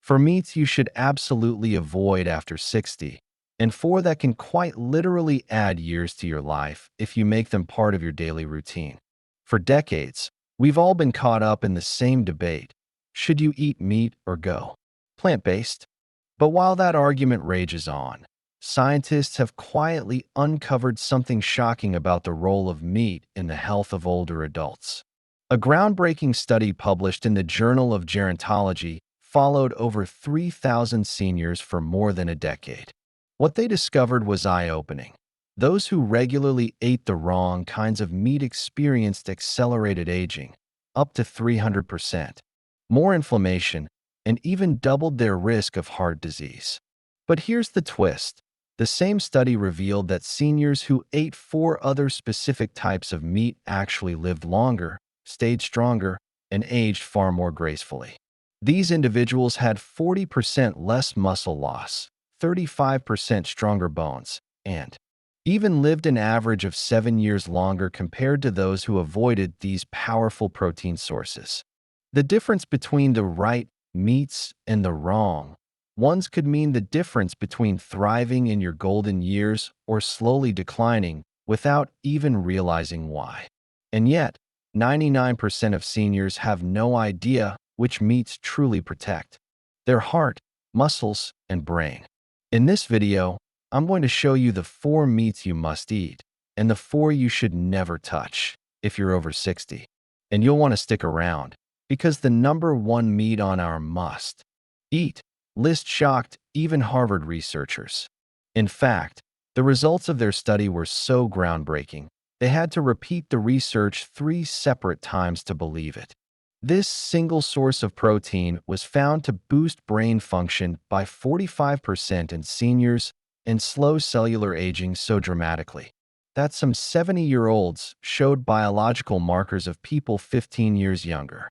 for meats you should absolutely avoid after 60, and 4 that can quite literally add years to your life if you make them part of your daily routine. For decades, we've all been caught up in the same debate: should you eat meat or go plant-based? But while that argument rages on, scientists have quietly uncovered something shocking about the role of meat in the health of older adults. A groundbreaking study published in the Journal of Gerontology followed over 3,000 seniors for more than a decade. What they discovered was eye-opening. Those who regularly ate the wrong kinds of meat experienced accelerated aging, up to 300%, more inflammation, and even doubled their risk of heart disease. But here's the twist. The same study revealed that seniors who ate 4 other specific types of meat actually lived longer, stayed stronger, and aged far more gracefully. These individuals had 40% less muscle loss, 35% stronger bones, and even lived an average of 7 years longer compared to those who avoided these powerful protein sources. The difference between the right meats and the wrong ones could mean the difference between thriving in your golden years or slowly declining without even realizing why. And yet, 99% of seniors have no idea which meats truly protect their heart, muscles, and brain. In this video, I'm going to show you the 4 meats you must eat and the 4 you should never touch if you're over 60. And you'll want to stick around, because the number 1 meat on our must-eat list shocked even Harvard researchers. In fact, the results of their study were so groundbreaking, they had to repeat the research 3 separate times to believe it. This single source of protein was found to boost brain function by 45% in seniors and slow cellular aging so dramatically that some 70-year-olds showed biological markers of people 15 years younger.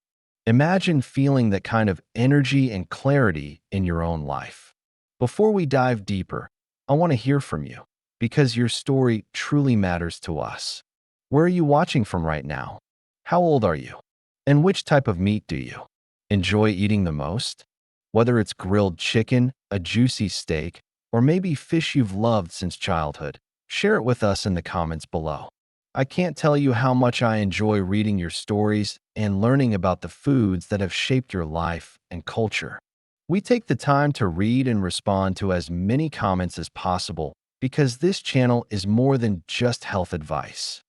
Imagine feeling that kind of energy and clarity in your own life. Before we dive deeper, I want to hear from you, because your story truly matters to us. Where are you watching from right now? How old are you? And which type of meat do you enjoy eating the most? Whether it's grilled chicken, a juicy steak, or maybe fish you've loved since childhood, share it with us in the comments below. I can't tell you how much I enjoy reading your stories and learning about the foods that have shaped your life and culture. We take the time to read and respond to as many comments as possible because this channel is more than just health advice.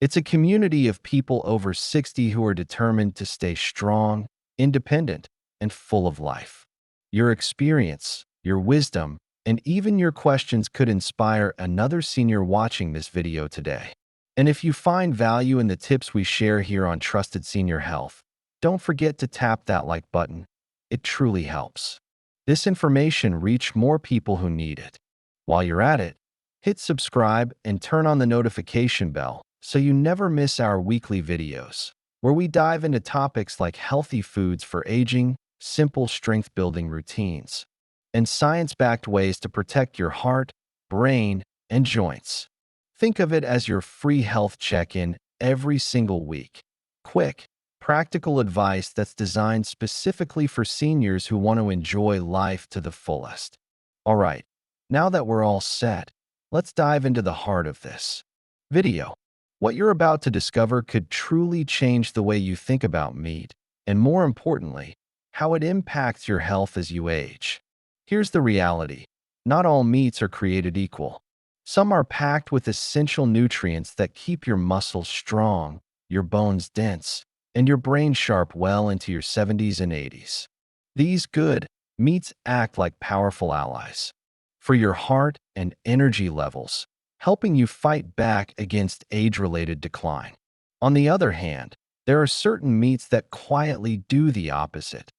It's a community of people over 60 who are determined to stay strong, independent, and full of life. Your experience, your wisdom, and even your questions could inspire another senior watching this video today. And if you find value in the tips we share here on Trusted Senior Health, don't forget to tap that like button. It truly helps this information reach more people who need it. While you're at it, hit subscribe and turn on the notification bell so you never miss our weekly videos, where we dive into topics like healthy foods for aging, simple strength-building routines, and science-backed ways to protect your heart, brain, and joints. Think of it as your free health check-in every single week. Quick, practical advice that's designed specifically for seniors who want to enjoy life to the fullest. All right, now that we're all set, let's dive into the heart of this video. What you're about to discover could truly change the way you think about meat, and more importantly, how it impacts your health as you age. Here's the reality. Not all meats are created equal. Some are packed with essential nutrients that keep your muscles strong, your bones dense, and your brain sharp well into your 70s and 80s. These good meats act like powerful allies for your heart and energy levels, helping you fight back against age-related decline. On the other hand, there are certain meats that quietly do the opposite.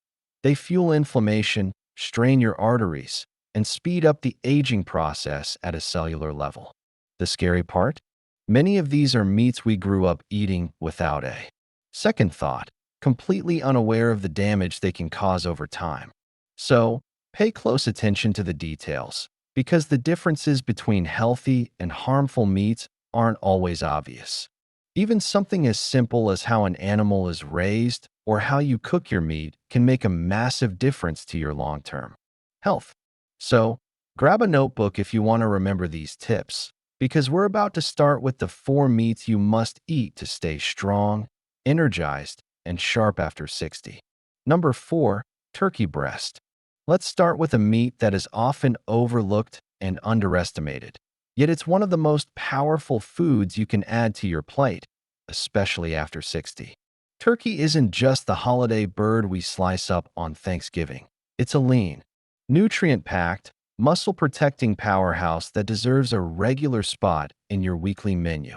They fuel inflammation, strain your arteries, and speed up the aging process at a cellular level. The scary part? Many of these are meats we grew up eating without a second thought, completely unaware of the damage they can cause over time. So, pay close attention to the details, because the differences between healthy and harmful meats aren't always obvious. Even something as simple as how an animal is raised or how you cook your meat can make a massive difference to your long-term health. So, grab a notebook if you want to remember these tips, because we're about to start with the 4 meats you must eat to stay strong, energized, and sharp after 60. Number 4, turkey breast. Let's start with a meat that is often overlooked and underestimated. Yet it's one of the most powerful foods you can add to your plate, especially after 60. Turkey isn't just the holiday bird we slice up on Thanksgiving. It's a lean, nutrient-packed, muscle-protecting powerhouse that deserves a regular spot in your weekly menu.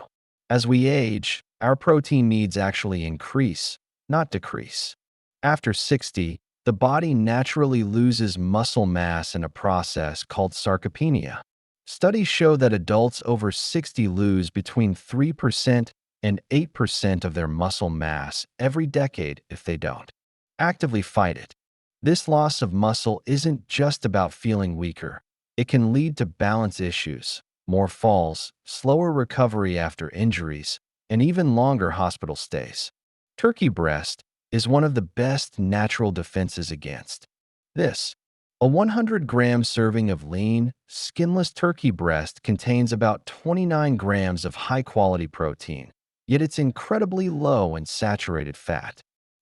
As we age, our protein needs actually increase, not decrease. After 60, the body naturally loses muscle mass in a process called sarcopenia. Studies show that adults over 60 lose between 3% and 8% of their muscle mass every decade if they don't actively fight it. This loss of muscle isn't just about feeling weaker. It can lead to balance issues, more falls, slower recovery after injuries, and even longer hospital stays. Turkey breast is one of the best natural defenses against this. A 100-gram serving of lean, skinless turkey breast contains about 29 grams of high-quality protein, yet it's incredibly low in saturated fat.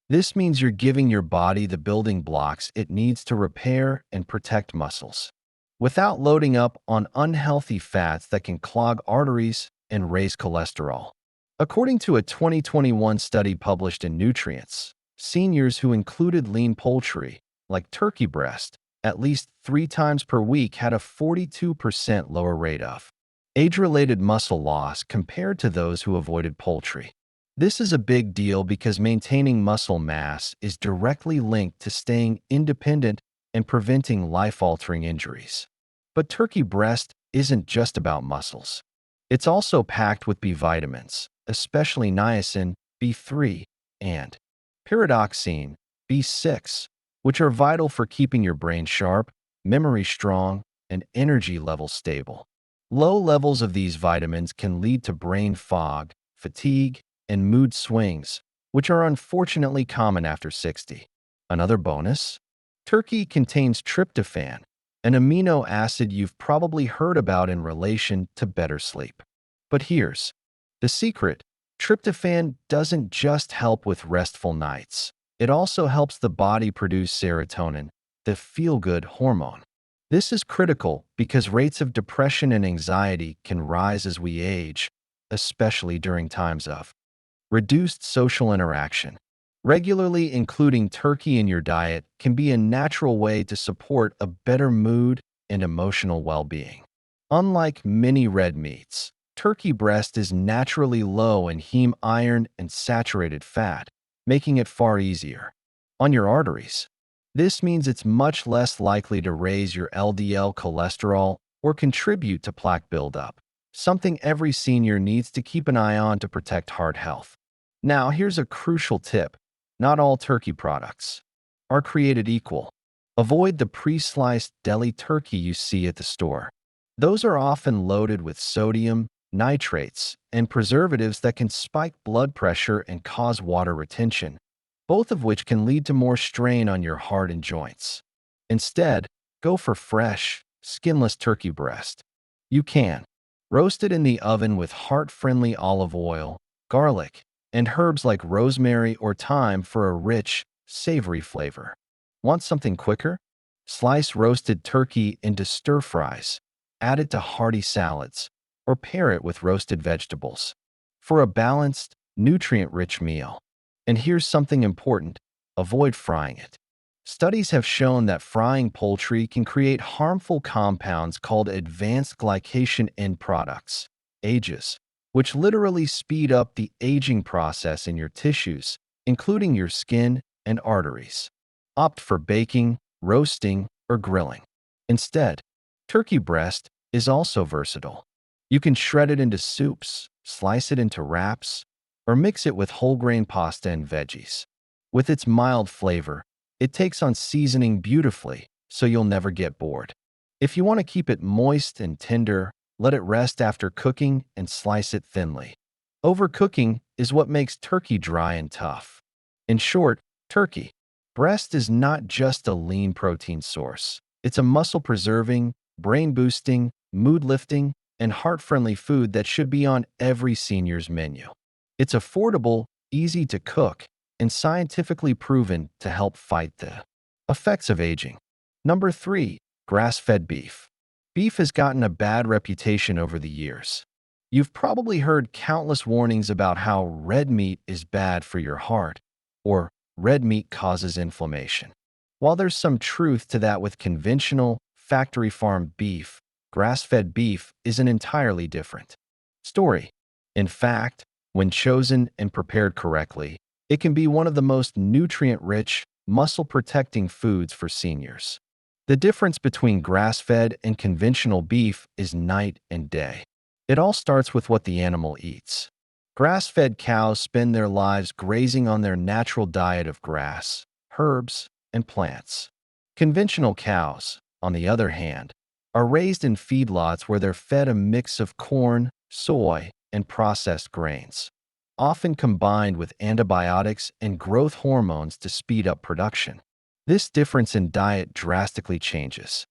This means you're giving your body the building blocks it needs to repair and protect muscles, without loading up on unhealthy fats that can clog arteries and raise cholesterol. According to a 2021 study published in Nutrients, seniors who included lean poultry, like turkey breast, at least 3 times per week had a 42% lower rate of age-related muscle loss compared to those who avoided poultry. This is a big deal because maintaining muscle mass is directly linked to staying independent and preventing life-altering injuries. But turkey breast isn't just about muscles. It's also packed with B vitamins, especially niacin, B3, and pyridoxine, B6, which are vital for keeping your brain sharp, memory strong, and energy levels stable. Low levels of these vitamins can lead to brain fog, fatigue, and mood swings, which are unfortunately common after 60. Another bonus? Turkey contains tryptophan, an amino acid you've probably heard about in relation to better sleep. But here's the secret. Tryptophan doesn't just help with restful nights. It also helps the body produce serotonin, the feel-good hormone. This is critical because rates of depression and anxiety can rise as we age, especially during times of reduced social interaction. Regularly including turkey in your diet can be a natural way to support a better mood and emotional well-being. Unlike many red meats, turkey breast is naturally low in heme iron and saturated fat, making it far easier on your arteries. This means it's much less likely to raise your LDL cholesterol or contribute to plaque buildup, something every senior needs to keep an eye on to protect heart health. Now, here's a crucial tip. Not all turkey products are created equal. Avoid the pre-sliced deli turkey you see at the store. Those are often loaded with sodium, nitrates, and preservatives that can spike blood pressure and cause water retention, both of which can lead to more strain on your heart and joints. Instead, go for fresh, skinless turkey breast. You can roast it in the oven with heart-friendly olive oil, garlic, and herbs like rosemary or thyme for a rich, savory flavor. Want something quicker? Slice roasted turkey into stir-fries, add it to hearty salads, or pair it with roasted vegetables for a balanced, nutrient-rich meal. And here's something important: avoid frying it. Studies have shown that frying poultry can create harmful compounds called advanced glycation end products, AGEs, which literally speed up the aging process in your tissues, including your skin and arteries. Opt for baking, roasting, or grilling. Instead, turkey breast is also versatile. You can shred it into soups, slice it into wraps, or mix it with whole grain pasta and veggies. With its mild flavor, it takes on seasoning beautifully, so you'll never get bored. If you want to keep it moist and tender, let it rest after cooking and slice it thinly. Overcooking is what makes turkey dry and tough. In short, Turkey. Breast is not just a lean protein source. It's a muscle-preserving, brain-boosting, mood-lifting, and heart-friendly food that should be on every senior's menu. It's affordable, easy to cook, and scientifically proven to help fight the effects of aging. Number 3. Grass-fed beef. Beef has gotten a bad reputation over the years. You've probably heard countless warnings about how red meat is bad for your heart, or red meat causes inflammation. While there's some truth to that with conventional, factory farm beef, grass-fed beef is an entirely different story. In fact, when chosen and prepared correctly, it can be one of the most nutrient-rich, muscle-protecting foods for seniors. The difference between grass-fed and conventional beef is night and day. It all starts with what the animal eats. Grass-fed cows spend their lives grazing on their natural diet of grass, herbs, and plants. Conventional cows, on the other hand, are raised in feedlots where they're fed a mix of corn, soy, and processed grains, often combined with antibiotics and growth hormones to speed up production. This difference in diet drastically changes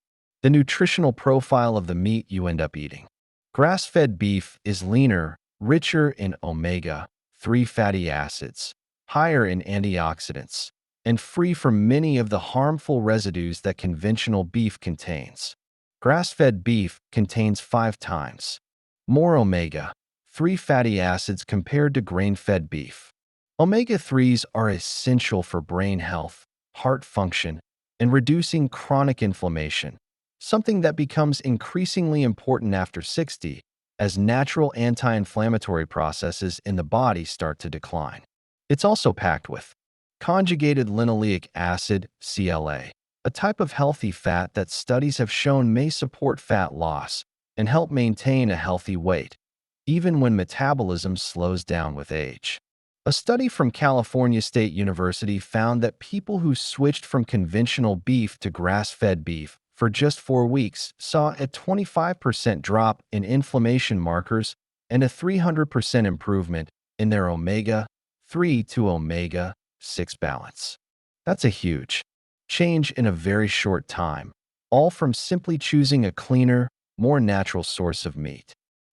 the nutritional profile of the meat you end up eating. Grass-fed beef is leaner, richer in omega-3 fatty acids, higher in antioxidants, and free from many of the harmful residues that conventional beef contains. Grass-fed beef contains 5 times more omega-3 fatty acids compared to grain-fed beef. Omega-3s are essential for brain health, heart function, and reducing chronic inflammation, something that becomes increasingly important after 60 as natural anti-inflammatory processes in the body start to decline. It's also packed with conjugated linoleic acid, CLA, a type of healthy fat that studies have shown may support fat loss and help maintain a healthy weight, even when metabolism slows down with age. A study from California State University found that people who switched from conventional beef to grass-fed beef for just 4 weeks saw a 25% drop in inflammation markers and a 300% improvement in their omega-3 to omega-6 balance. That's a huge change in a very short time, all from simply choosing a cleaner, more natural source of meat.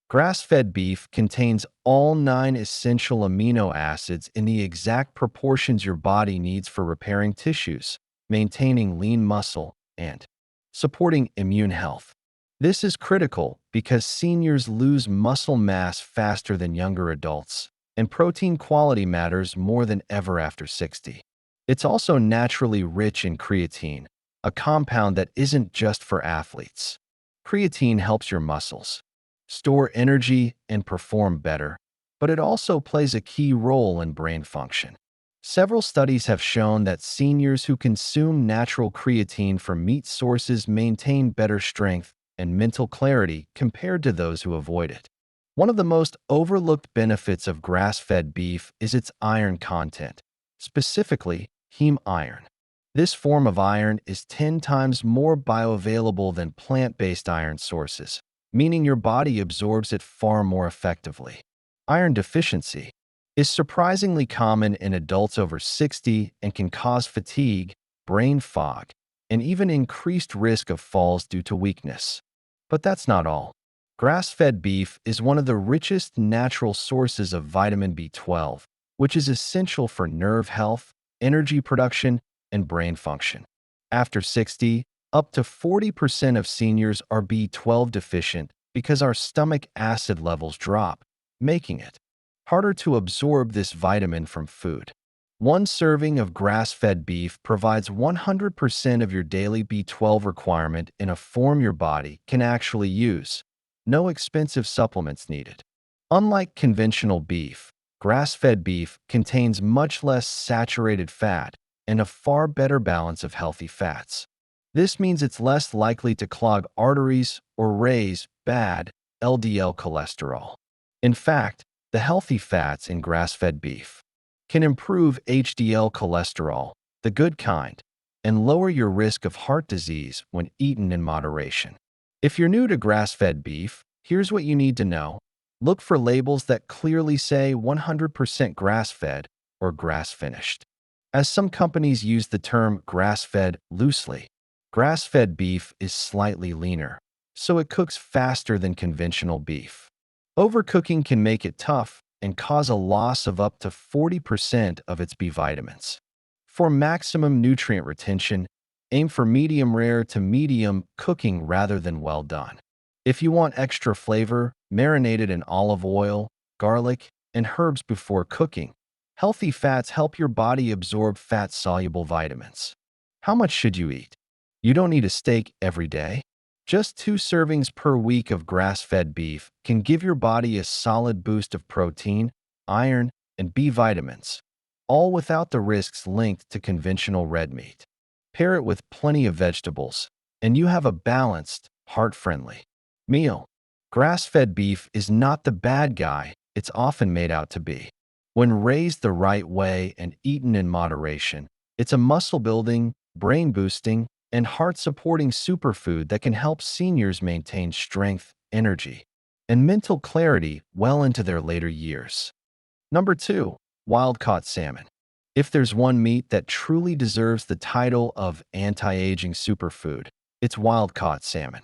Grass-fed beef contains all 9 essential amino acids in the exact proportions your body needs for repairing tissues, maintaining lean muscle, and supporting immune health. This is critical because seniors lose muscle mass faster than younger adults, and protein quality matters more than ever after 60. It's also naturally rich in creatine, a compound that isn't just for athletes. Creatine helps your muscles store energy and perform better, but it also plays a key role in brain function. Several studies have shown that seniors who consume natural creatine from meat sources maintain better strength and mental clarity compared to those who avoid it. One of the most overlooked benefits of grass-fed beef is its iron content, specifically heme iron. This form of iron is 10 times more bioavailable than plant-based iron sources, meaning your body absorbs it far more effectively. Iron deficiency is surprisingly common in adults over 60 and can cause fatigue, brain fog, and even increased risk of falls due to weakness. But that's not all. Grass-fed beef is one of the richest natural sources of vitamin B12, which is essential for nerve health, energy production, and brain function. After 60, up to 40% of seniors are B12 deficient because our stomach acid levels drop, making it harder to absorb this vitamin from food. One serving of grass-fed beef provides 100% of your daily B12 requirement in a form your body can actually use. No expensive supplements needed. Unlike conventional beef, grass-fed beef contains much less saturated fat and a far better balance of healthy fats. This means it's less likely to clog arteries or raise bad LDL cholesterol. In fact, the healthy fats in grass-fed beef can improve HDL cholesterol, the good kind, and lower your risk of heart disease when eaten in moderation. If you're new to grass-fed beef, here's what you need to know. Look for labels that clearly say 100% grass-fed or grass-finished. As some companies use the term grass-fed loosely, grass-fed beef is slightly leaner, so it cooks faster than conventional beef. Overcooking can make it tough and cause a loss of up to 40% of its B vitamins. For maximum nutrient retention, aim for medium rare to medium cooking rather than well done. If you want extra flavor, marinate it in olive oil, garlic, and herbs before cooking. Healthy fats help your body absorb fat-soluble vitamins. How much should you eat? You don't need a steak every day. Just 2 servings per week of grass-fed beef can give your body a solid boost of protein, iron, and B vitamins, all without the risks linked to conventional red meat. Pair it with plenty of vegetables, and you have a balanced, heart-friendly meal. Grass-fed beef is not the bad guy it's often made out to be. When raised the right way and eaten in moderation, it's a muscle-building, brain-boosting, and heart-supporting superfood that can help seniors maintain strength, energy, and mental clarity well into their later years. Number 2. Wild-caught salmon. If there's one meat that truly deserves the title of anti-aging superfood, it's wild-caught salmon.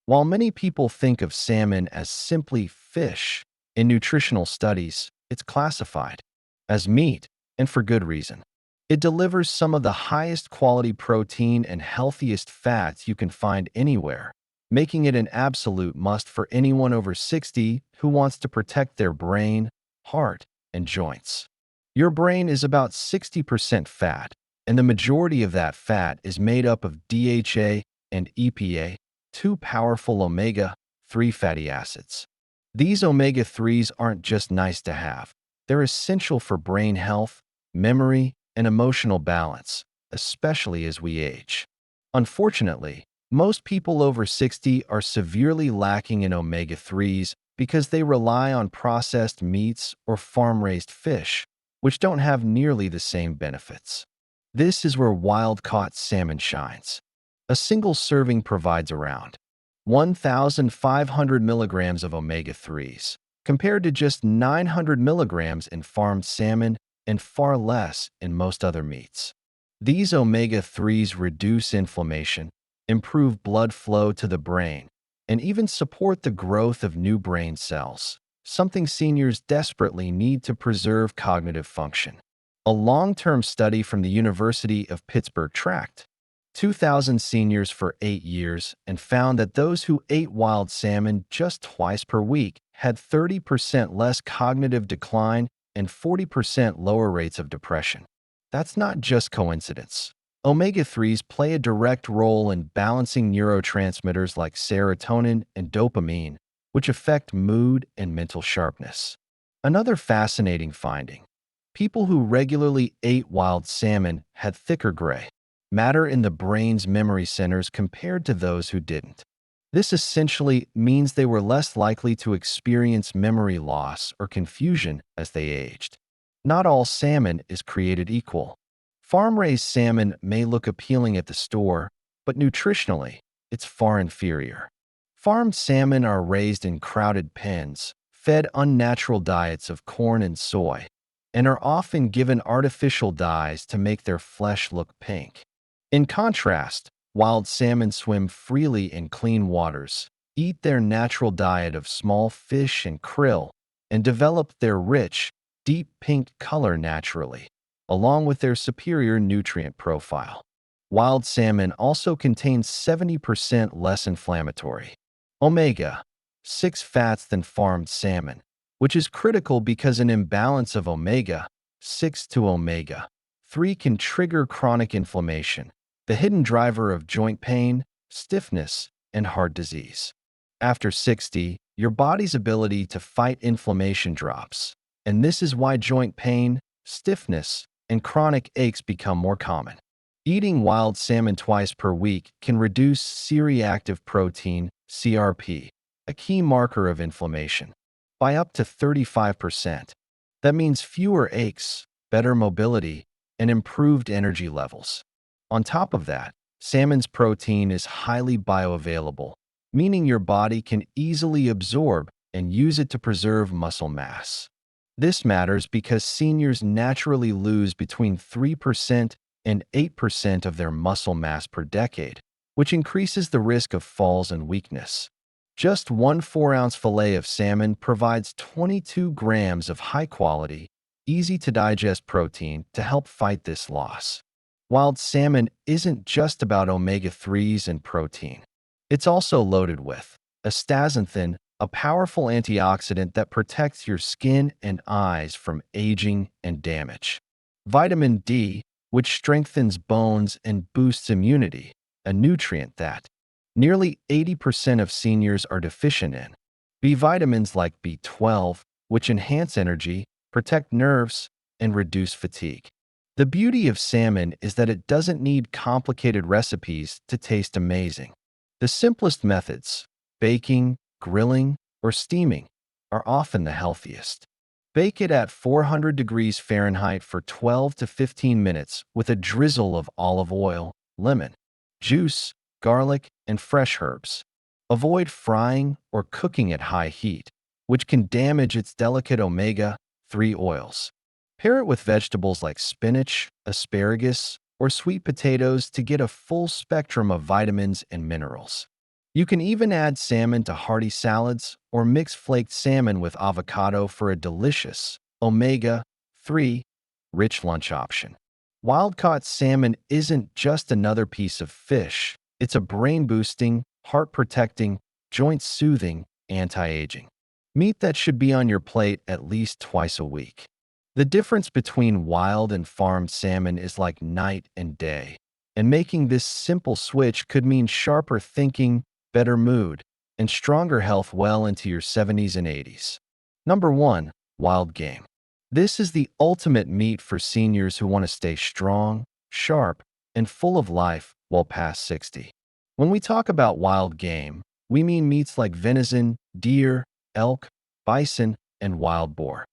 While many people think of salmon as simply fish, in nutritional studies, it's classified as meat, and for good reason. It delivers some of the highest quality protein and healthiest fats you can find anywhere, making it an absolute must for anyone over 60 who wants to protect their brain, heart, and joints. Your brain is about 60% fat, and the majority of that fat is made up of DHA and EPA, two powerful omega-3 fatty acids. These omega-3s aren't just nice to have. They're essential for brain health, memory, and emotional balance, especially as we age. Unfortunately, most people over 60 are severely lacking in omega-3s because they rely on processed meats or farm-raised fish, which don't have nearly the same benefits. This is where wild-caught salmon shines. A single serving provides around 1,500 milligrams of omega-3s, compared to just 900 milligrams in farmed salmon and far less in most other meats. These omega-3s reduce inflammation, improve blood flow to the brain, and even support the growth of new brain cells, something seniors desperately need to preserve cognitive function. A long-term study from the University of Pittsburgh tracked 2,000 seniors for 8 years and found that those who ate wild salmon just twice per week had 30% less cognitive decline and 40% lower rates of depression. That's not just coincidence. Omega-3s play a direct role in balancing neurotransmitters like serotonin and dopamine, which affect mood and mental sharpness. Another fascinating finding: people who regularly ate wild salmon had thicker gray matter in the brain's memory centers compared to those who didn't. This essentially means they were less likely to experience memory loss or confusion as they aged. Not all salmon is created equal. Farm-raised salmon may look appealing at the store, but nutritionally, it's far inferior. Farmed salmon are raised in crowded pens, fed unnatural diets of corn and soy, and are often given artificial dyes to make their flesh look pink. In contrast, wild salmon swim freely in clean waters, eat their natural diet of small fish and krill, and develop their rich, deep pink color naturally, along with their superior nutrient profile. Wild salmon also contains 70% less inflammatory omega-6 fats than farmed salmon, which is critical because an imbalance of omega-6 to omega-3 can trigger chronic inflammation, the hidden driver of joint pain, stiffness, and heart disease. After 60, your body's ability to fight inflammation drops, and this is why joint pain, stiffness, and chronic aches become more common. Eating wild salmon twice per week can reduce C-reactive protein, CRP, a key marker of inflammation, by up to 35%. That means fewer aches, better mobility, and improved energy levels. On top of that, salmon's protein is highly bioavailable, meaning your body can easily absorb and use it to preserve muscle mass. This matters because seniors naturally lose between 3% and 8% of their muscle mass per decade, which increases the risk of falls and weakness. Just one 4-ounce fillet of salmon provides 22 grams of high-quality, easy-to-digest protein to help fight this loss. Wild salmon isn't just about omega-3s and protein. It's also loaded with astaxanthin, a powerful antioxidant that protects your skin and eyes from aging and damage. Vitamin D, which strengthens bones and boosts immunity, a nutrient that nearly 80% of seniors are deficient in. B vitamins like B12, which enhance energy, protect nerves, and reduce fatigue. The beauty of salmon is that it doesn't need complicated recipes to taste amazing. The simplest methods, baking, grilling, or steaming, are often the healthiest. Bake it at 400 degrees Fahrenheit for 12 to 15 minutes with a drizzle of olive oil, lemon juice, garlic, and fresh herbs. Avoid frying or cooking at high heat, which can damage its delicate omega-3 oils. Pair it with vegetables like spinach, asparagus, or sweet potatoes to get a full spectrum of vitamins and minerals. You can even add salmon to hearty salads or mix flaked salmon with avocado for a delicious omega-3 rich lunch option. Wild-caught salmon isn't just another piece of fish. It's a brain-boosting, heart-protecting, joint-soothing, anti-aging meat that should be on your plate at least twice a week. The difference between wild and farmed salmon is like night and day, and making this simple switch could mean sharper thinking, better mood, and stronger health well into your 70s and 80s. Number 1. Wild game. This is the ultimate meat for seniors who want to stay strong, sharp, and full of life while past 60. When we talk about wild game, we mean meats like venison, deer, elk, bison, and wild boar.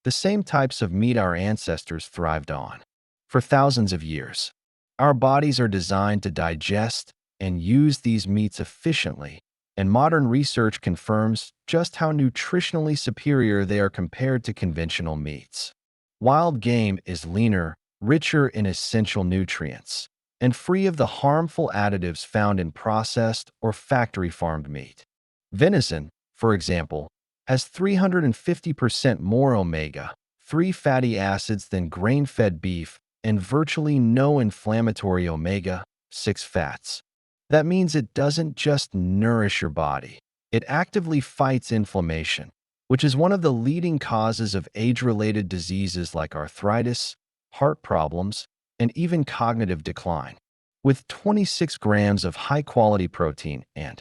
The same types of meat our ancestors thrived on. For thousands of years, our bodies are designed to digest and use these meats efficiently, and modern research confirms just how nutritionally superior they are compared to conventional meats. Wild game is leaner, richer in essential nutrients, and free of the harmful additives found in processed or factory-farmed meat. Venison, for example, has 350% more omega-3 fatty acids than grain-fed beef and virtually no inflammatory omega-6 fats. That means it doesn't just nourish your body. It actively fights inflammation, which is one of the leading causes of age-related diseases like arthritis, heart problems, and even cognitive decline. With 26 grams of high-quality protein and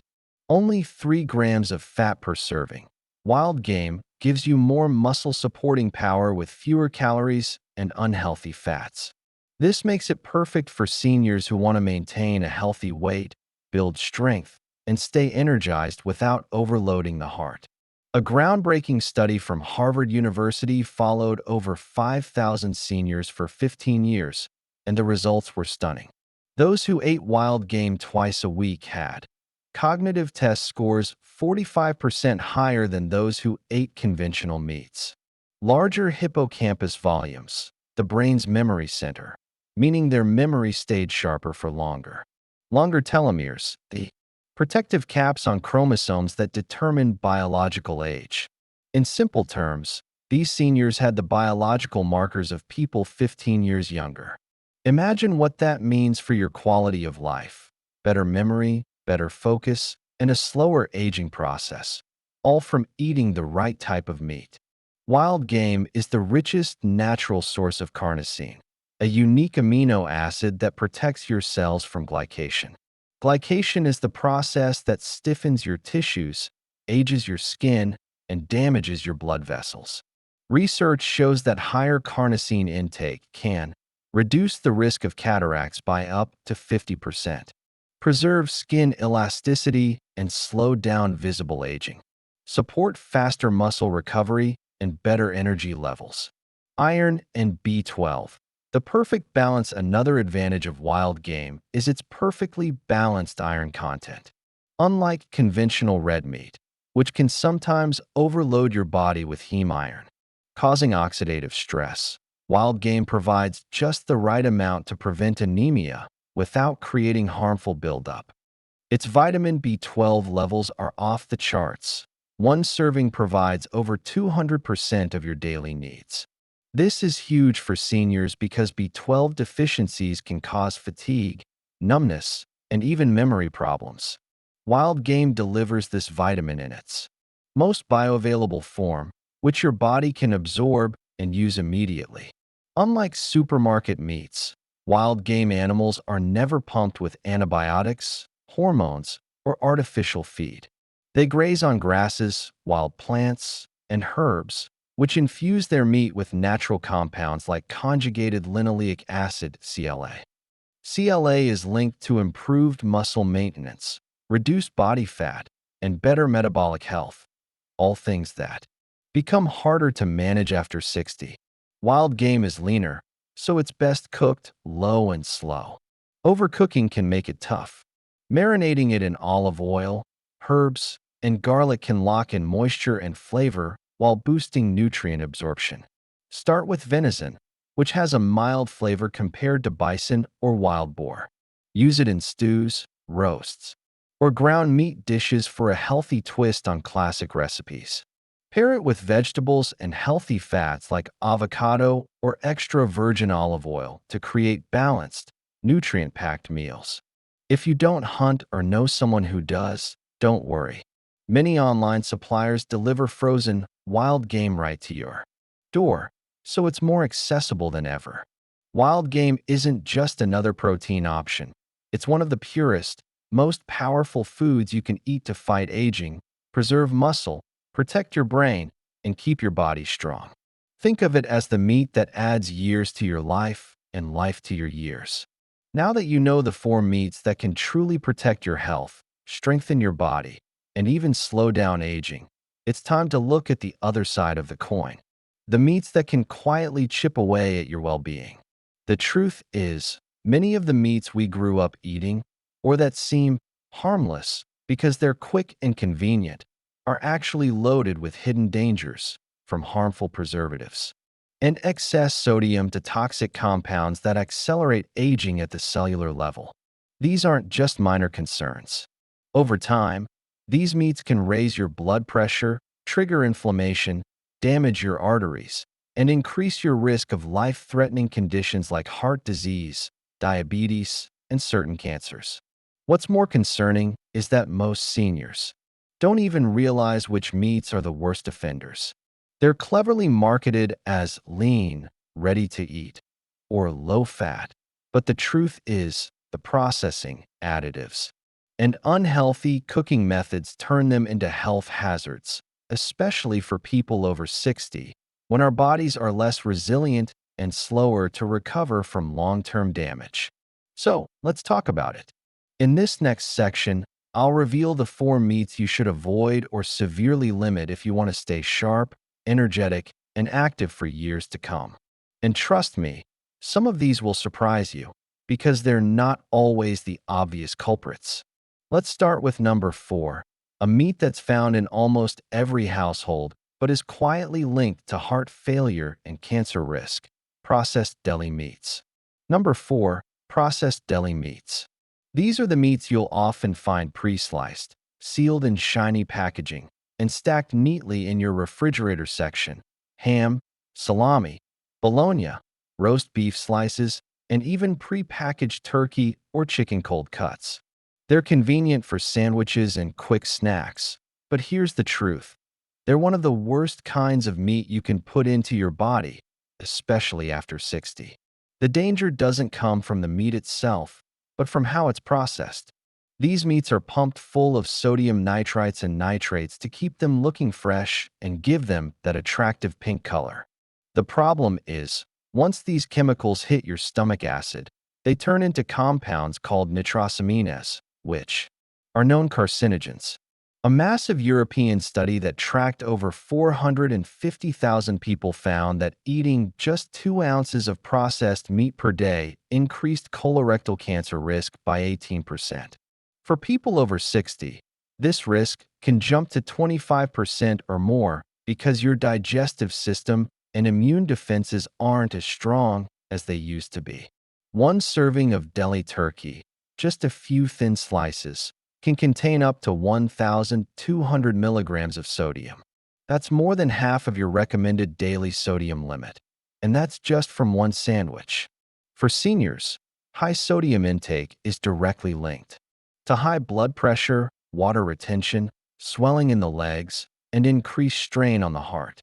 only 3 grams of fat per serving, wild game gives you more muscle-supporting power with fewer calories and unhealthy fats. This makes it perfect for seniors who want to maintain a healthy weight, build strength, and stay energized without overloading the heart. A groundbreaking study from Harvard University followed over 5,000 seniors for 15 years, and the results were stunning. Those who ate wild game twice a week had cognitive test scores 45% higher than those who ate conventional meats. Larger hippocampus volumes, the brain's memory center, meaning their memory stayed sharper for longer. Longer telomeres, the protective caps on chromosomes that determine biological age. In simple terms, these seniors had the biological markers of people 15 years younger. Imagine what that means for your quality of life. Better memory, better focus, and a slower aging process, all from eating the right type of meat. Wild game is the richest natural source of carnosine, a unique amino acid that protects your cells from glycation. Glycation is the process that stiffens your tissues, ages your skin, and damages your blood vessels. Research shows that higher carnosine intake can reduce the risk of cataracts by up to 50%, preserve skin elasticity, and slow down visible aging, support faster muscle recovery, and better energy levels. Iron and B12. The perfect balance. Another advantage of wild game is its perfectly balanced iron content. Unlike conventional red meat, which can sometimes overload your body with heme iron, causing oxidative stress. Wild game provides just the right amount to prevent anemia without creating harmful buildup. Its vitamin B12 levels are off the charts. One serving provides over 200% of your daily needs. This is huge for seniors because B12 deficiencies can cause fatigue, numbness, and even memory problems. Wild game delivers this vitamin in its most bioavailable form, which your body can absorb and use immediately. Unlike supermarket meats, wild game animals are never pumped with antibiotics, hormones, or artificial feed. They graze on grasses, wild plants, and herbs, which infuse their meat with natural compounds like conjugated linoleic acid, CLA. CLA is linked to improved muscle maintenance, reduced body fat, and better metabolic health, all things that become harder to manage after 60. Wild game is leaner, so it's best cooked low and slow. Overcooking can make it tough. Marinating it in olive oil, herbs, and garlic can lock in moisture and flavor while boosting nutrient absorption. Start with venison, which has a mild flavor compared to bison or wild boar. Use it in stews, roasts, or ground meat dishes for a healthy twist on classic recipes. Pair it with vegetables and healthy fats like avocado or extra virgin olive oil to create balanced, nutrient-packed meals. If you don't hunt or know someone who does, don't worry. Many online suppliers deliver frozen, wild game right to your door, so it's more accessible than ever. Wild game isn't just another protein option. It's one of the purest, most powerful foods you can eat to fight aging, preserve muscle, protect your brain, and keep your body strong. Think of it as the meat that adds years to your life and life to your years. Now that you know the 4 meats that can truly protect your health, strengthen your body, and even slow down aging, it's time to look at the other side of the coin. The meats that can quietly chip away at your well-being. The truth is, many of the meats we grew up eating, or that seem harmless because they're quick and convenient, are actually loaded with hidden dangers, from harmful preservatives and excess sodium to toxic compounds that accelerate aging at the cellular level. These aren't just minor concerns. Over time, these meats can raise your blood pressure, trigger inflammation, damage your arteries, and increase your risk of life-threatening conditions like heart disease, diabetes, and certain cancers. What's more concerning is that most seniors don't even realize which meats are the worst offenders. They're cleverly marketed as lean, ready to eat, or low fat. But the truth is, the processing, additives, and unhealthy cooking methods turn them into health hazards, especially for people over 60, when our bodies are less resilient and slower to recover from long-term damage. So, let's talk about it. In this next section, I'll reveal the 4 meats you should avoid or severely limit if you want to stay sharp, energetic, and active for years to come. And trust me, some of these will surprise you, because they're not always the obvious culprits. Let's start with number 4, a meat that's found in almost every household, but is quietly linked to heart failure and cancer risk: processed deli meats. Number 4, processed deli meats. These are the meats you'll often find pre-sliced, sealed in shiny packaging, and stacked neatly in your refrigerator section. Ham, salami, bologna, roast beef slices, and even pre-packaged turkey or chicken cold cuts. They're convenient for sandwiches and quick snacks, but here's the truth. They're one of the worst kinds of meat you can put into your body, especially after 60. The danger doesn't come from the meat itself, but from how it's processed. These meats are pumped full of sodium nitrites and nitrates to keep them looking fresh and give them that attractive pink color. The problem is, once these chemicals hit your stomach acid, they turn into compounds called nitrosamines, which are known carcinogens. A massive European study that tracked over 450,000 people found that eating just 2 ounces of processed meat per day increased colorectal cancer risk by 18%. For people over 60, this risk can jump to 25% or more because your digestive system and immune defenses aren't as strong as they used to be. One serving of deli turkey, just a few thin slices, can contain up to 1,200 milligrams of sodium. That's more than half of your recommended daily sodium limit, and that's just from one sandwich. For seniors, high sodium intake is directly linked to high blood pressure, water retention, swelling in the legs, and increased strain on the heart.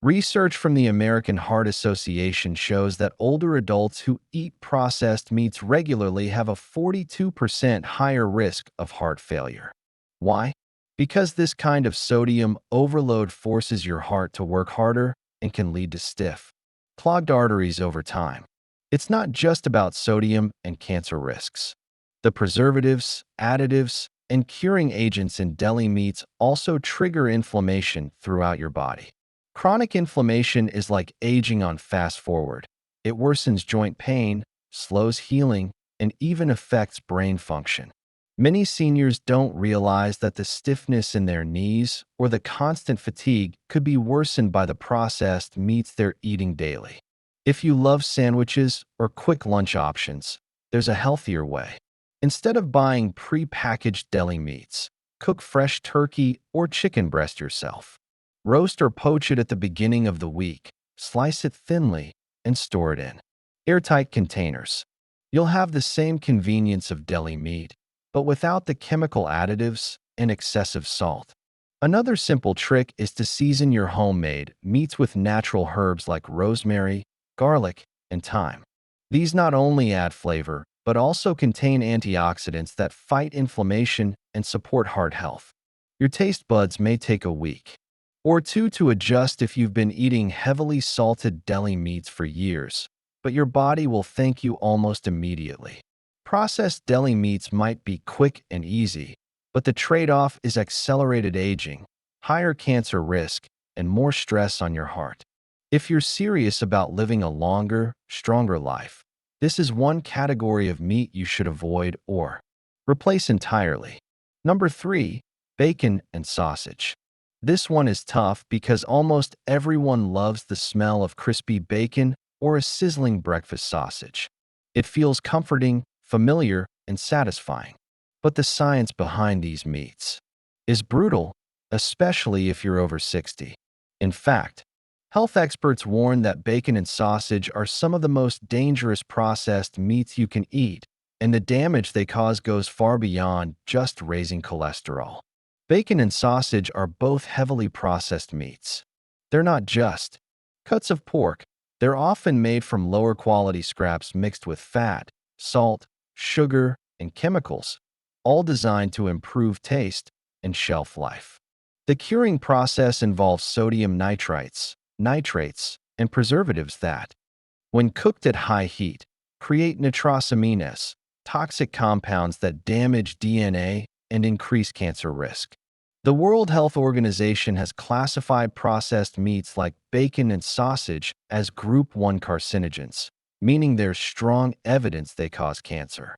Research from the American Heart Association shows that older adults who eat processed meats regularly have a 42% higher risk of heart failure. Why? Because this kind of sodium overload forces your heart to work harder and can lead to stiff, clogged arteries over time. It's not just about sodium and cancer risks. The preservatives, additives, and curing agents in deli meats also trigger inflammation throughout your body. Chronic inflammation is like aging on fast forward. It worsens joint pain, slows healing, and even affects brain function. Many seniors don't realize that the stiffness in their knees or the constant fatigue could be worsened by the processed meats they're eating daily. If you love sandwiches or quick lunch options, there's a healthier way. Instead of buying pre-packaged deli meats, cook fresh turkey or chicken breast yourself. Roast or poach it at the beginning of the week, slice it thinly, and store it in airtight containers. You'll have the same convenience of deli meat, but without the chemical additives and excessive salt. Another simple trick is to season your homemade meats with natural herbs like rosemary, garlic, and thyme. These not only add flavor, but also contain antioxidants that fight inflammation and support heart health. Your taste buds may take a week or two to adjust if you've been eating heavily salted deli meats for years, but your body will thank you almost immediately. Processed deli meats might be quick and easy, but the trade-off is accelerated aging, higher cancer risk, and more stress on your heart. If you're serious about living a longer, stronger life, this is one category of meat you should avoid or replace entirely. Number 3, bacon and sausage. This one is tough because almost everyone loves the smell of crispy bacon or a sizzling breakfast sausage. It feels comforting, familiar, and satisfying. But the science behind these meats is brutal, especially if you're over 60. In fact, health experts warn that bacon and sausage are some of the most dangerous processed meats you can eat, and the damage they cause goes far beyond just raising cholesterol. Bacon and sausage are both heavily processed meats. They're not just cuts of pork. They're often made from lower quality scraps mixed with fat, salt, sugar, and chemicals, all designed to improve taste and shelf life. The curing process involves sodium nitrites, nitrates, and preservatives that, when cooked at high heat, create nitrosamines, toxic compounds that damage DNA and increase cancer risk. The World Health Organization has classified processed meats like bacon and sausage as Group 1 carcinogens, meaning there's strong evidence they cause cancer.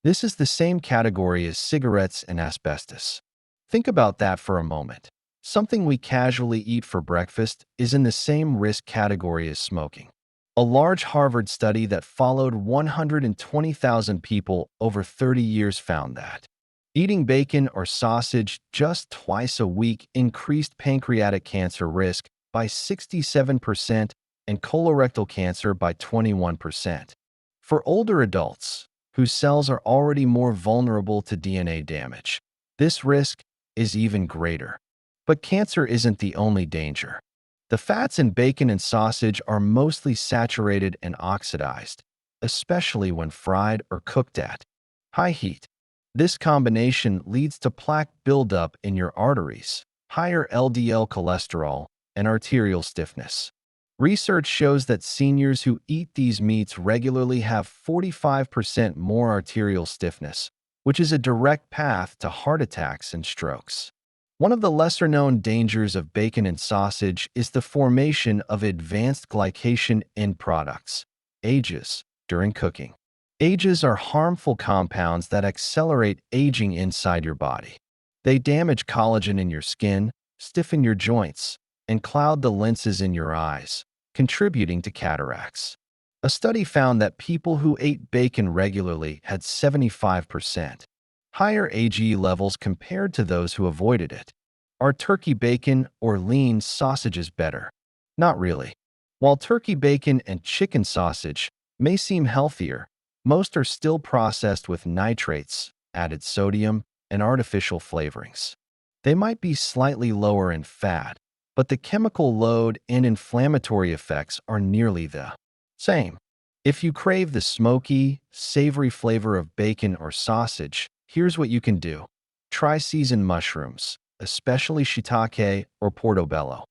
This is the same category as cigarettes and asbestos. Think about that for a moment. Something we casually eat for breakfast is in the same risk category as smoking. A large Harvard study that followed 120,000 people over 30 years found that eating bacon or sausage just twice a week increased pancreatic cancer risk by 67% and colorectal cancer by 21%. For older adults, whose cells are already more vulnerable to DNA damage, this risk is even greater. But cancer isn't the only danger. The fats in bacon and sausage are mostly saturated and oxidized, especially when fried or cooked at high heat. This combination leads to plaque buildup in your arteries, higher LDL cholesterol, and arterial stiffness. Research shows that seniors who eat these meats regularly have 45% more arterial stiffness, which is a direct path to heart attacks and strokes. One of the lesser-known dangers of bacon and sausage is the formation of advanced glycation end products, AGEs, during cooking. AGEs are harmful compounds that accelerate aging inside your body. They damage collagen in your skin, stiffen your joints, and cloud the lenses in your eyes, contributing to cataracts. A study found that people who ate bacon regularly had 75% higher AGE levels compared to those who avoided it. Are turkey bacon or lean sausages better? Not really. While turkey bacon and chicken sausage may seem healthier, most are still processed with nitrates, added sodium, and artificial flavorings. They might be slightly lower in fat, but the chemical load and inflammatory effects are nearly the same. If you crave the smoky, savory flavor of bacon or sausage, here's what you can do. Try seasoned mushrooms, especially shiitake or portobello.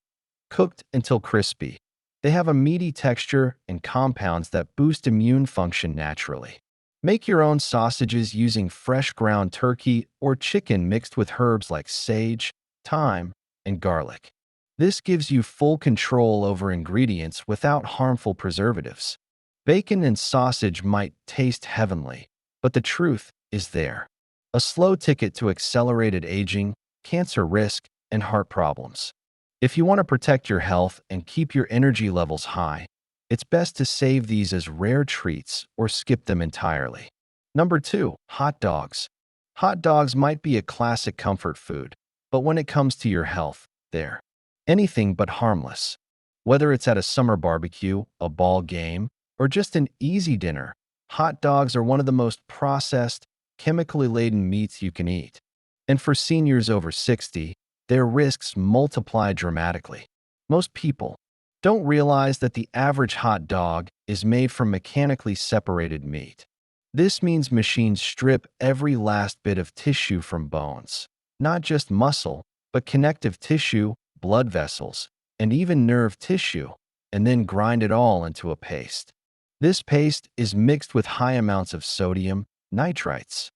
Cooked until crispy, they have a meaty texture and compounds that boost immune function naturally. Make your own sausages using fresh ground turkey or chicken mixed with herbs like sage, thyme, and garlic. This gives you full control over ingredients without harmful preservatives. Bacon and sausage might taste heavenly, but the truth is there. A slow ticket to accelerated aging, cancer risk, and heart problems. If you want to protect your health and keep your energy levels high, it's best to save these as rare treats or skip them entirely. Number 2, hot dogs. Hot dogs might be a classic comfort food, but when it comes to your health, they're anything but harmless. Whether it's at a summer barbecue, a ball game, or just an easy dinner, hot dogs are one of the most processed, chemically laden meats you can eat. And for seniors over 60, their risks multiply dramatically. Most people don't realize that the average hot dog is made from mechanically separated meat. This means machines strip every last bit of tissue from bones, not just muscle, but connective tissue, blood vessels, and even nerve tissue, and then grind it all into a paste. This paste is mixed with high amounts of sodium, nitrites,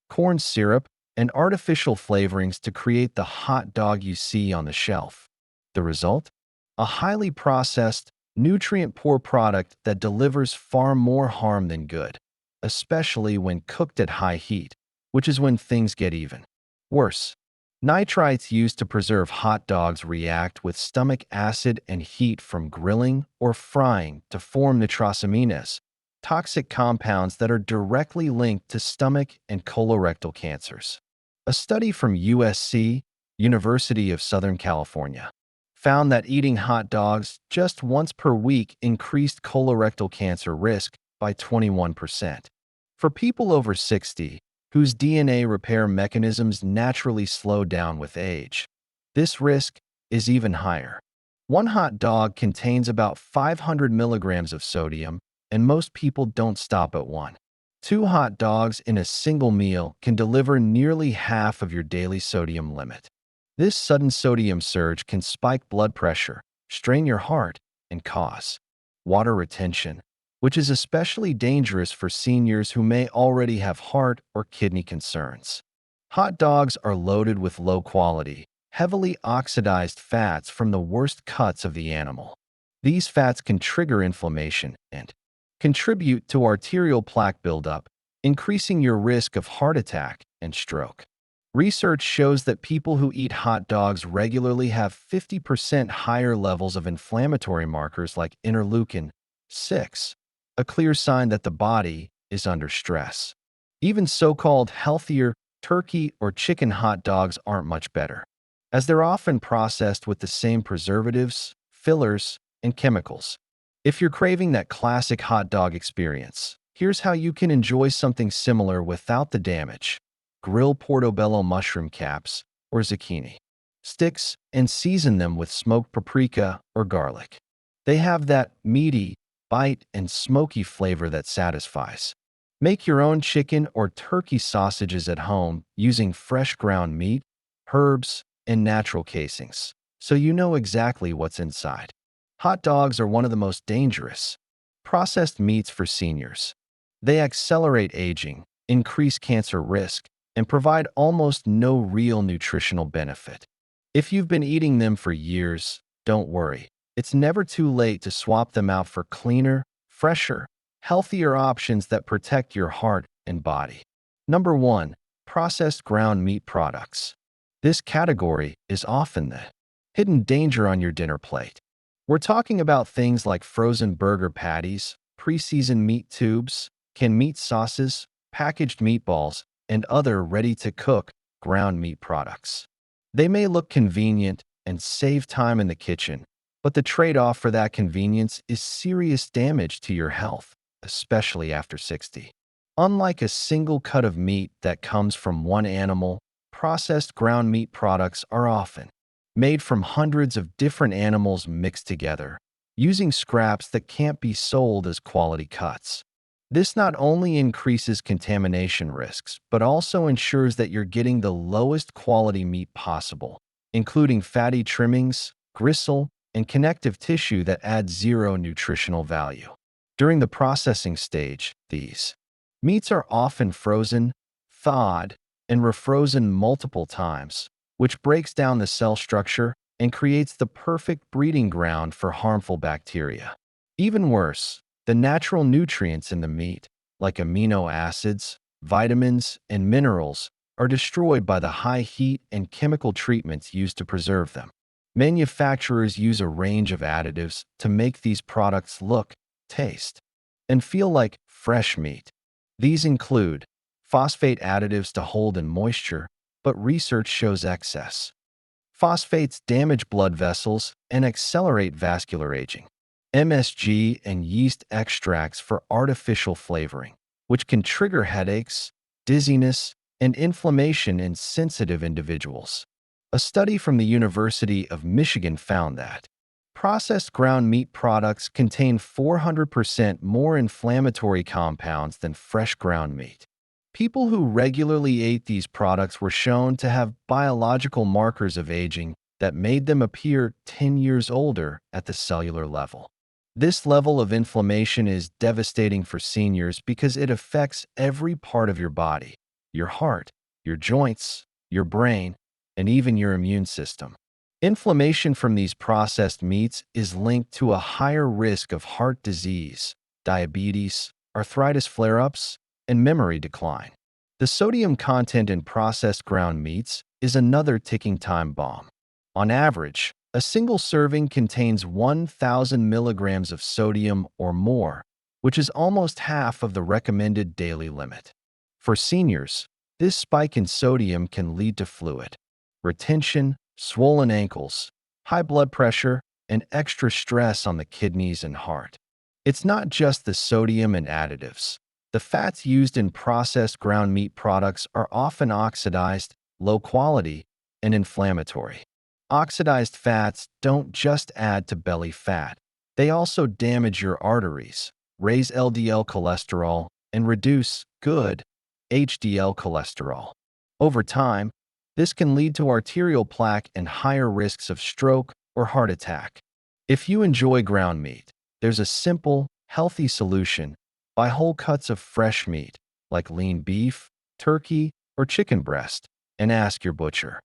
corn syrup, and artificial flavorings to create the hot dog you see on the shelf. The result? A highly processed, nutrient-poor product that delivers far more harm than good, especially when cooked at high heat, which is when things get even worse. Nitrites used to preserve hot dogs react with stomach acid and heat from grilling or frying to form nitrosamines, toxic compounds that are directly linked to stomach and colorectal cancers. A study from USC, University of Southern California, found that eating hot dogs just once per week increased colorectal cancer risk by 21%. For people over 60, whose DNA repair mechanisms naturally slow down with age, this risk is even higher. One hot dog contains about 500 milligrams of sodium, and most people don't stop at one. 2 hot dogs in a single meal can deliver nearly half of your daily sodium limit. This sudden sodium surge can spike blood pressure, strain your heart, and cause water retention, which is especially dangerous for seniors who may already have heart or kidney concerns. Hot dogs are loaded with low-quality, heavily oxidized fats from the worst cuts of the animal. These fats can trigger inflammation and contribute to arterial plaque buildup, increasing your risk of heart attack and stroke. Research shows that people who eat hot dogs regularly have 50% higher levels of inflammatory markers like interleukin-6, a clear sign that the body is under stress. Even so-called healthier turkey or chicken hot dogs aren't much better, as they're often processed with the same preservatives, fillers, and chemicals. If you're craving that classic hot dog experience, here's how you can enjoy something similar without the damage. Grill portobello mushroom caps or zucchini sticks and season them with smoked paprika or garlic. They have that meaty, bite and smoky flavor that satisfies. Make your own chicken or turkey sausages at home using fresh ground meat, herbs, and natural casings, so you know exactly what's inside. Hot dogs are one of the most dangerous processed meats for seniors. They accelerate aging, increase cancer risk, and provide almost no real nutritional benefit. If you've been eating them for years, don't worry. It's never too late to swap them out for cleaner, fresher, healthier options that protect your heart and body. Number 1. Processed ground meat products. This category is often the hidden danger on your dinner plate. We're talking about things like frozen burger patties, pre-seasoned meat tubes, canned meat sauces, packaged meatballs, and other ready-to-cook ground meat products. They may look convenient and save time in the kitchen, but the trade-off for that convenience is serious damage to your health, especially after 60. Unlike a single cut of meat that comes from one animal, processed ground meat products are often made from hundreds of different animals mixed together, using scraps that can't be sold as quality cuts. This not only increases contamination risks, but also ensures that you're getting the lowest quality meat possible, including fatty trimmings, gristle, and connective tissue that add zero nutritional value. During the processing stage, these meats are often frozen, thawed, and refrozen multiple times, which breaks down the cell structure and creates the perfect breeding ground for harmful bacteria. Even worse, the natural nutrients in the meat, like amino acids, vitamins, and minerals, are destroyed by the high heat and chemical treatments used to preserve them. Manufacturers use a range of additives to make these products look, taste, and feel like fresh meat. These include phosphate additives to hold in moisture, but research shows excess. Phosphates damage blood vessels and accelerate vascular aging. MSG and yeast extracts for artificial flavoring, which can trigger headaches, dizziness, and inflammation in sensitive individuals. A study from the University of Michigan found that processed ground meat products contain 400% more inflammatory compounds than fresh ground meat. People who regularly ate these products were shown to have biological markers of aging that made them appear 10 years older at the cellular level. This level of inflammation is devastating for seniors because it affects every part of your body: your heart, your joints, your brain, and even your immune system. Inflammation from these processed meats is linked to a higher risk of heart disease, diabetes, arthritis flare-ups, and memory decline. The sodium content in processed ground meats is another ticking time bomb. On average, a single serving contains 1,000 milligrams of sodium or more, which is almost half of the recommended daily limit. For seniors, this spike in sodium can lead to fluid retention, swollen ankles, high blood pressure, and extra stress on the kidneys and heart. It's not just the sodium and additives. The fats used in processed ground meat products are often oxidized, low quality, and inflammatory. Oxidized fats don't just add to belly fat. They also damage your arteries, raise LDL cholesterol, and reduce good HDL cholesterol. Over time, this can lead to arterial plaque and higher risks of stroke or heart attack. If you enjoy ground meat, there's a simple, healthy solution: buy whole cuts of fresh meat, like lean beef, turkey, or chicken breast, and ask your butcher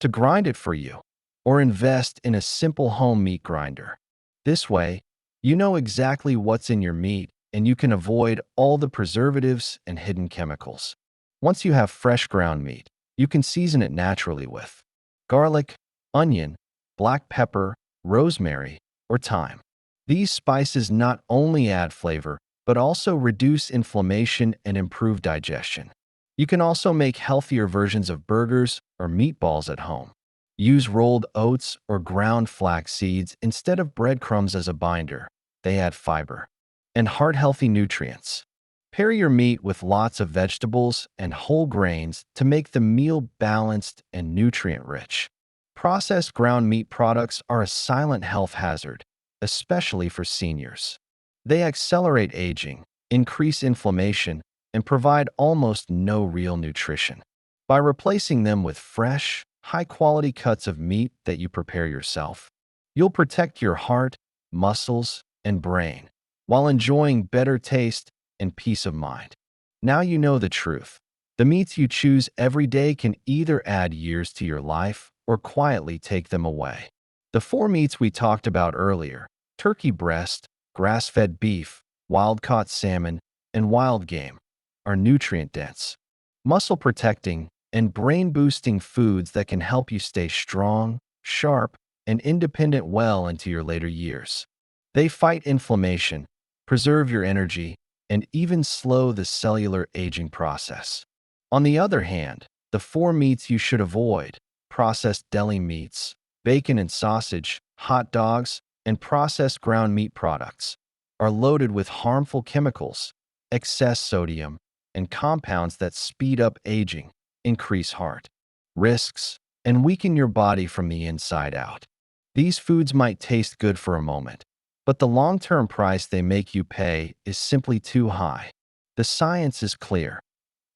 to grind it for you, or invest in a simple home meat grinder. This way, you know exactly what's in your meat and you can avoid all the preservatives and hidden chemicals. Once you have fresh ground meat, you can season it naturally with garlic, onion, black pepper, rosemary, or thyme. These spices not only add flavor, but also reduce inflammation and improve digestion. You can also make healthier versions of burgers or meatballs at home. Use rolled oats or ground flax seeds instead of breadcrumbs as a binder. They add fiber and heart-healthy nutrients. Pair your meat with lots of vegetables and whole grains to make the meal balanced and nutrient-rich. Processed ground meat products are a silent health hazard, especially for seniors. They accelerate aging, increase inflammation, and provide almost no real nutrition. By replacing them with fresh, high-quality cuts of meat that you prepare yourself, you'll protect your heart, muscles, and brain while enjoying better taste and peace of mind. Now you know the truth. The meats you choose every day can either add years to your life or quietly take them away. The four meats we talked about earlier: turkey breast, grass-fed beef, wild-caught salmon, and wild game, are nutrient-dense, muscle-protecting, and brain-boosting foods that can help you stay strong, sharp, and independent well into your later years. They fight inflammation, preserve your energy, and even slow the cellular aging process. On the other hand, the four meats you should avoid: processed deli meats, bacon and sausage, hot dogs, and processed ground meat products, are loaded with harmful chemicals, excess sodium, and compounds that speed up aging, increase heart risks, and weaken your body from the inside out. These foods might taste good for a moment, but the long-term price they make you pay is simply too high. The science is clear.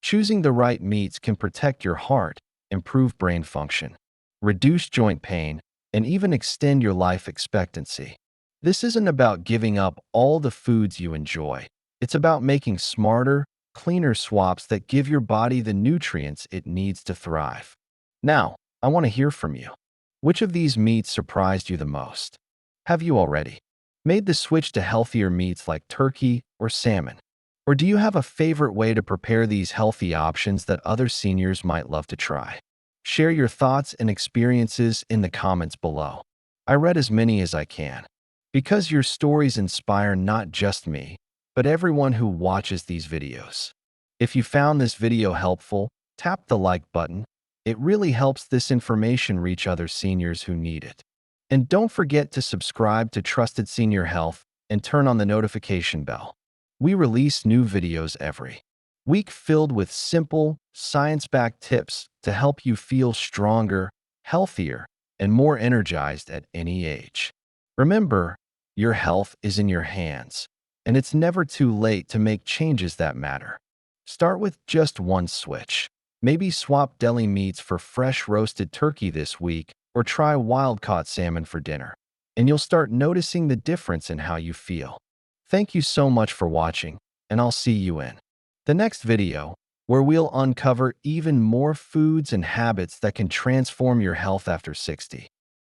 Choosing the right meats can protect your heart, improve brain function, reduce joint pain, and even extend your life expectancy. This isn't about giving up all the foods you enjoy. It's about making smarter, cleaner swaps that give your body the nutrients it needs to thrive. Now, I want to hear from you. Which of these meats surprised you the most? Have you already made the switch to healthier meats like turkey or salmon? Or do you have a favorite way to prepare these healthy options that other seniors might love to try? Share your thoughts and experiences in the comments below. I read as many as I can, because your stories inspire not just me, but everyone who watches these videos. If you found this video helpful, tap the like button. It really helps this information reach other seniors who need it. And don't forget to subscribe to Trusted Senior Health and turn on the notification bell. We release new videos every week filled with simple, science-backed tips to help you feel stronger, healthier, and more energized at any age. Remember, your health is in your hands, and it's never too late to make changes that matter. Start with just one switch. Maybe swap deli meats for fresh roasted turkey this week, or try wild-caught salmon for dinner, and you'll start noticing the difference in how you feel. Thank you so much for watching, and I'll see you in the next video, where we'll uncover even more foods and habits that can transform your health after 60.